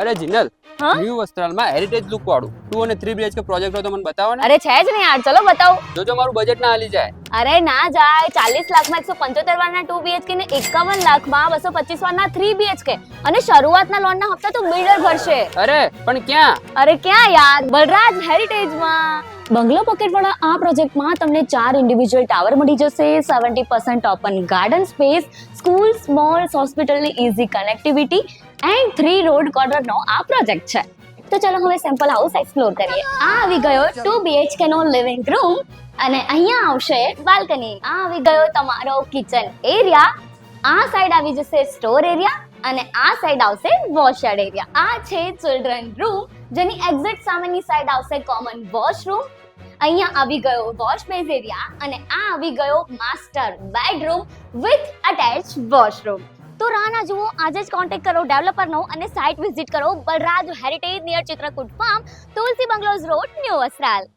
અરે જિનલ, હા? New વસ્ત્રાલમાં heritage look વાળું 2 અને 3 BHK પ્રોજેક્ટ હોય તો મને બતાવો ને. અરે છે જ ને યાર, ચલો બતાવું. જોજો મારું બજેટ ના હાલી જાય. અરે ના જાય, 40 લાખમાં 175 વાળના 2 BHK ને 51 લાખમાં 225 વાળના 3 BHK અને શરૂઆતના લોનના હપ્તા તો બિલ્ડર ભરશે. અરે પણ ક્યાં? અરે ક્યાં યાર, બલરાજ હેરિટેજમાં. બંગલો પોકેટવાળા આ પ્રોજેક્ટમાં તમને 4 ઇન્ડિવિડ્યુઅલ ટાવર મળી જશે, 70% open garden space, schools, malls, હોસ્પિટલની ઈઝી કનેક્ટિવિટી એન્ડ 3 રોડ કોર્નરનો આ પ્રોજેક્ટ છે. તો ચલો હવે સેમ્પલ હાઉસ એક્સપ્લોર કરીએ. આ આવી ગયો 2 BHK નો લિવિંગ રૂમ અને અહીંયા આવશે બાલ્કની. આ આવી ગયો તમારો કિચન એરિયા. આ સાઈડ આવી જશે સ્ટોર એરિયા અને આ સાઈડ આવશે વોશયાર્ડ એરિયા. આ છે ચિલ્ડ્રન રૂમ, જેની એક્ઝેક્ટ સામેની સાઈડ આવશે કોમન વોશરૂમ. અહીંયા આવી ગયો વોશ બેઝ એરિયા અને આ આવી ગયો master bedroom with attach washroom. તો રાહ ના જુઓ, આજે જ કોન્ટેક્ટ કરો ડેવલપરનો અને સાઇટ વિઝિટ કરો Balraj heritage near Chitrakoot farm, તુલસી બંગલોઝ રોડ, ન્યૂ વસ્ત્રાલ.